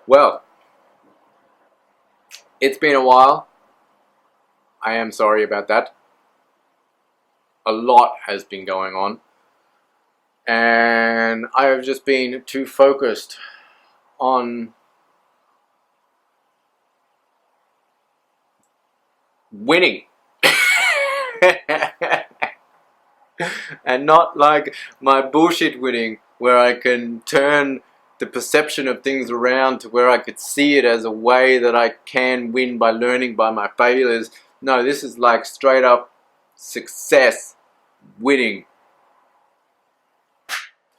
Well, it's been a while. I am sorry about that. A lot has been going on, and I have just been too focused on winning. And not like my bullshit winning, where I can turn the perception of things around to where I could see it as a way that I can win by learning by my failures. No, this is like straight up success, winning.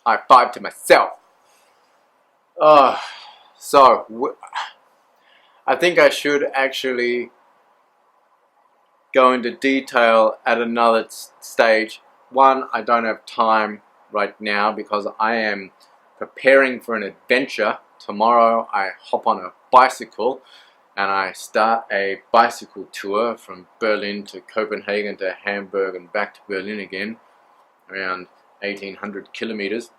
High five to myself. So I think I should actually go into detail at another stage. One, I don't have time right now because I am preparing for an adventure. Tomorrow I hop on a bicycle and I start a bicycle tour from Berlin to Copenhagen to Hamburg and back to Berlin again, around 1800 kilometers.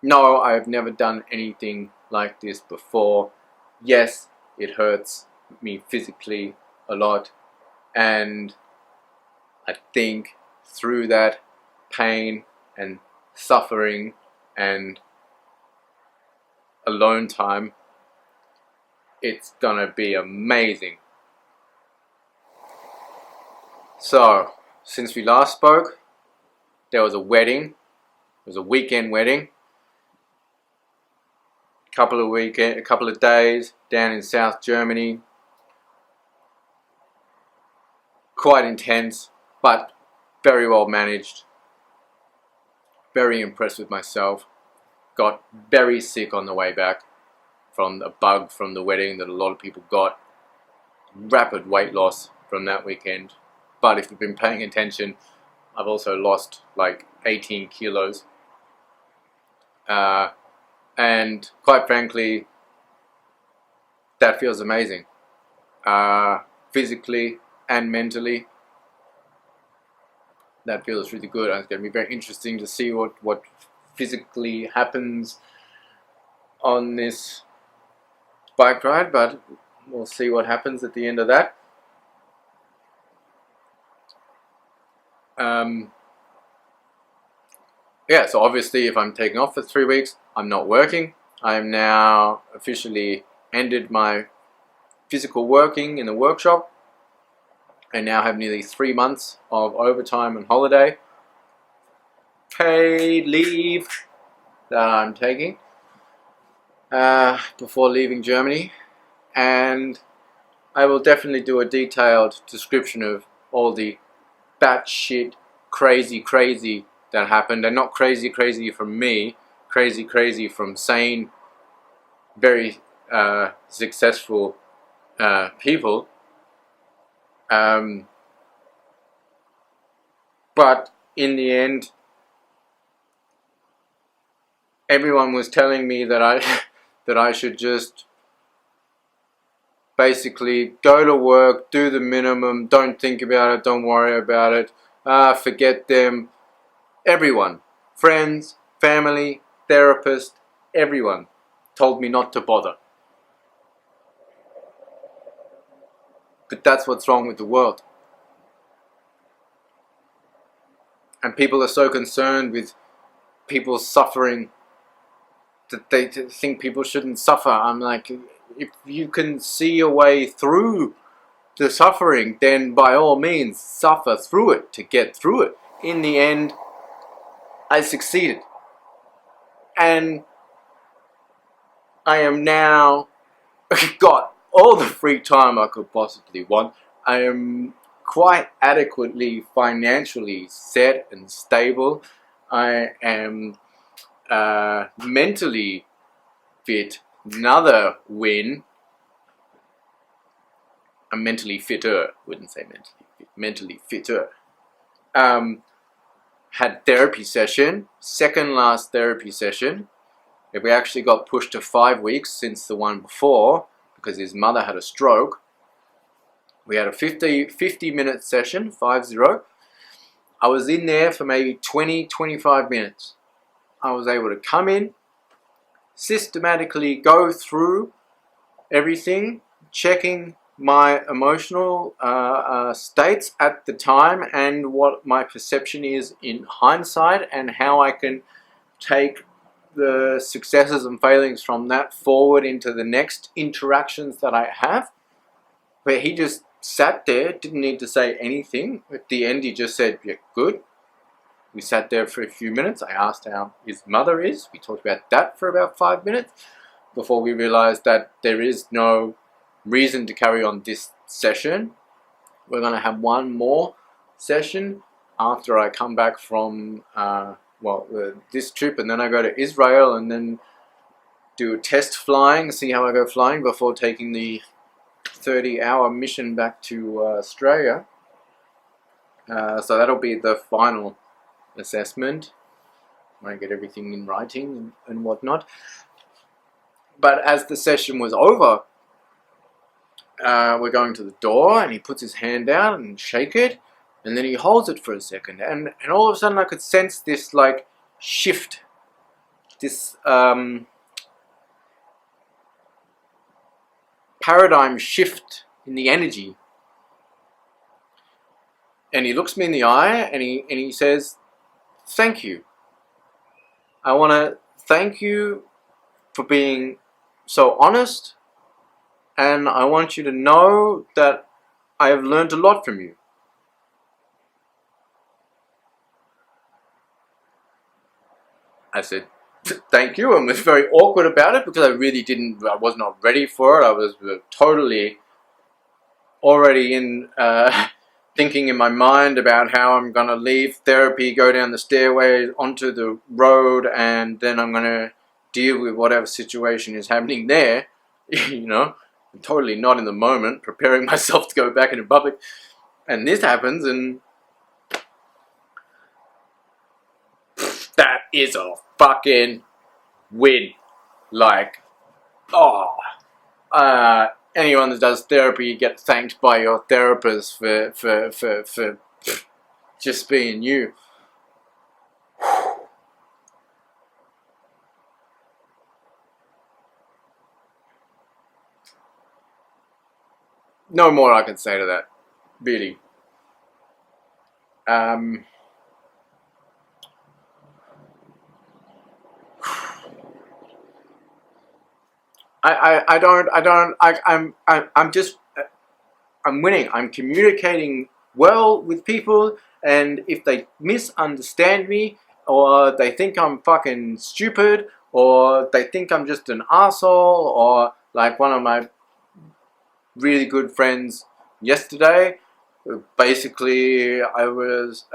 No, I've never done anything like this before. Yes, it hurts me physically a lot, and I think through that pain and suffering and alone time, it's gonna be amazing. So, since we last spoke, there was a wedding. It was a weekend wedding. A couple of days down in South Germany. Quite intense, but very well managed. Very impressed with myself. Got very sick on the way back from a bug from the wedding that a lot of people got. Rapid weight loss from that weekend. But if you've been paying attention, I've also lost like 18 kilos. And quite frankly, that feels amazing. Physically and mentally. That feels really good. It's going to be very interesting to see what physically happens on this bike ride, but we'll see what happens at the end of that. Yeah, so obviously if I'm taking off for 3 weeks, I'm not working. I'm now officially ended my physical working in the workshop. I now have nearly 3 months of overtime and holiday paid leave that I'm taking before leaving Germany, and I will definitely do a detailed description of all the batshit crazy that happened, and not crazy from me, crazy from sane, very successful people. But in the end, everyone was telling me that I should just basically go to work, do the minimum, don't think about it, don't worry about it, forget them. Everyone, friends, family, therapist, everyone told me not to bother. But that's what's wrong with the world. And people are so concerned with people suffering that they think people shouldn't suffer. I'm like, if you can see a way through the suffering, then by all means suffer through it to get through it. In the end, I succeeded. And I am now got all the free time I could possibly want. I am quite adequately financially set and stable. I am mentally fit. Another win. I'm mentally fitter. Wouldn't say mentally fit. Mentally fitter. Had therapy session. Second last therapy session. We actually got pushed to 5 weeks since the one before, because his mother had a stroke. We had a 50-minute session, 50. I was in there for maybe 20-25 minutes. I was able to come in, systematically go through everything, checking my emotional states at the time and what my perception is in hindsight, and how I can take the successes and failings from that forward into the next interactions that I have. Where he just sat there, didn't need to say anything. At the end he just said, yeah, good. We sat there for a few minutes. I asked how his mother is. We talked about that for about 5 minutes before we realized that there is no reason to carry on this session. We're going to have one more session after I come back from this trip, and then I go to Israel and then do a test flying, see how I go flying before taking the 30-hour mission back to Australia. So that'll be the final assessment when I get everything in writing and whatnot. But as the session was over, we're going to the door, and he puts his hand out and shake it, and then he holds it for a second, and all of a sudden I could sense this like shift, this paradigm shift in the energy. And he looks me in the eye and he says, thank you. I want to thank you for being so honest, and I want you to know that I have learned a lot from you. I said, thank you, and was very awkward about it because I was not ready for it. I was totally already in thinking in my mind about how I'm going to leave therapy, go down the stairway onto the road, and then I'm going to deal with whatever situation is happening there. You know, I'm totally not in the moment, preparing myself to go back into public. And this happens, and that is a fucking win. Like, anyone that does therapy, you get thanked by your therapist for just being you. No more I can say to that, really. I'm winning. I'm communicating well with people, and if they misunderstand me, or they think I'm fucking stupid, or they think I'm just an asshole, or like one of my really good friends yesterday, basically I was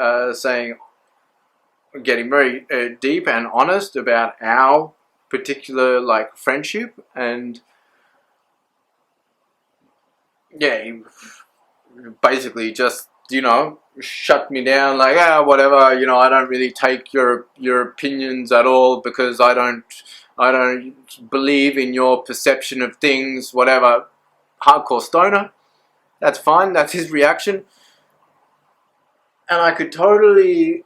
getting very deep and honest about our particular like friendship, and yeah, he basically just, you know, shut me down, like, whatever, you know, I don't really take your opinions at all because I don't believe in your perception of things, whatever. Hardcore stoner. That's fine, that's his reaction. And I could totally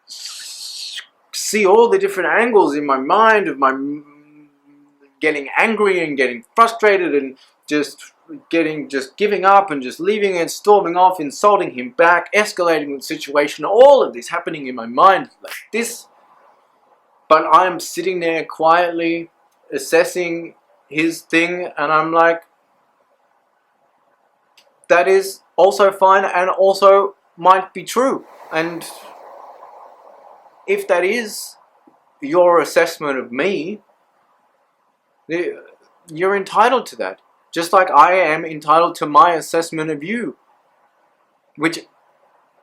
see all the different angles in my mind of my getting angry and getting frustrated and just giving up and just leaving and storming off, insulting him back, escalating the situation, all of this happening in my mind like this. But I'm sitting there quietly assessing his thing, and I'm like, that is also fine and also might be true. And if that is your assessment of me, you're entitled to that. Just like I am entitled to my assessment of you, which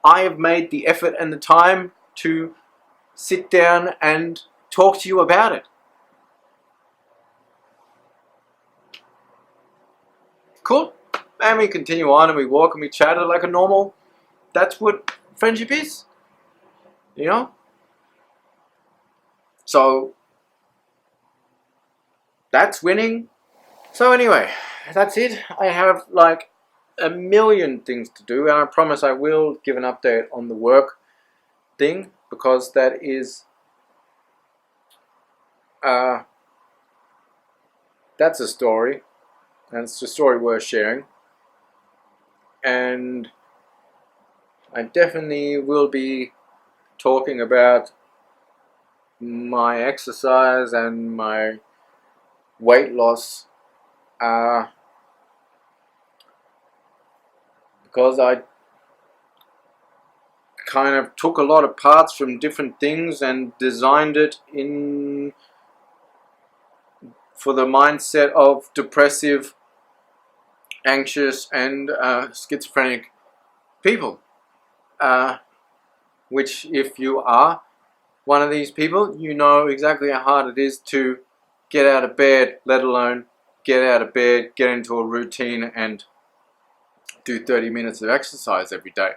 I have made the effort and the time to sit down and talk to you about it. Cool. And we continue on and we walk and we chat like a normal. That's what friendship is. You know? So that's winning. So anyway, that's it. I have like a million things to do, and I promise I will give an update on the work thing, because that is That's a story, and it's a story worth sharing. And I definitely will be talking about my exercise and my weight loss, because I kind of took a lot of parts from different things and designed it in for the mindset of depressive, anxious, and schizophrenic people. Which, if you are one of these people, you know exactly how hard it is to get out of bed, let alone get out of bed, get into a routine, and do 30 minutes of exercise every day.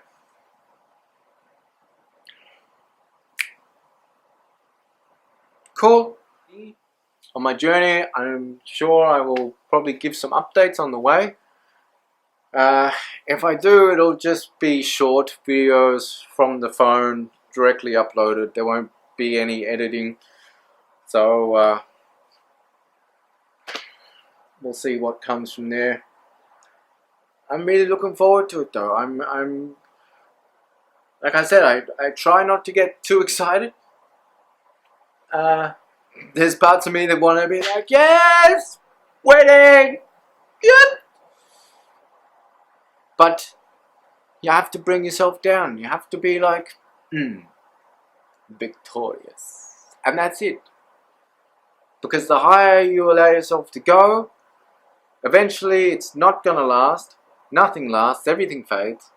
Cool. On my journey, I'm sure I will probably give some updates on the way. If I do, it'll just be short videos from the phone, directly uploaded. There won't be any editing. So we'll see what comes from there. I'm really looking forward to it, though. I'm like I said, I try not to get too excited. There's parts of me that want to be like, yes, wedding, yep. But you have to bring yourself down. You have to be like, victorious. And that's it. Because the higher you allow yourself to go, eventually it's not going to last. Nothing lasts. Everything fades.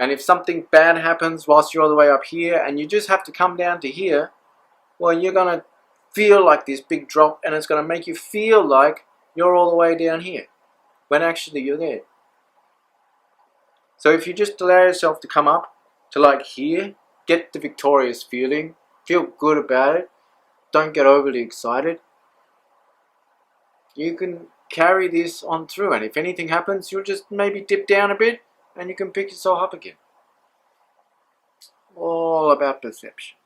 And if something bad happens whilst you're all the way up here and you just have to come down to here, well, you're going to feel like this big drop, and it's going to make you feel like you're all the way down here when actually you're there. So if you just allow yourself to come up to like here, get the victorious feeling, feel good about it, don't get overly excited, you can carry this on through, and if anything happens, you'll just maybe dip down a bit and you can pick yourself up again. All about perception.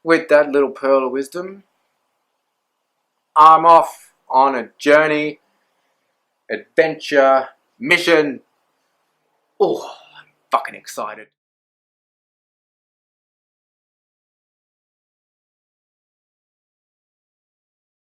With that little pearl of wisdom, I'm off on a journey, adventure, mission. Oh, I'm fucking excited.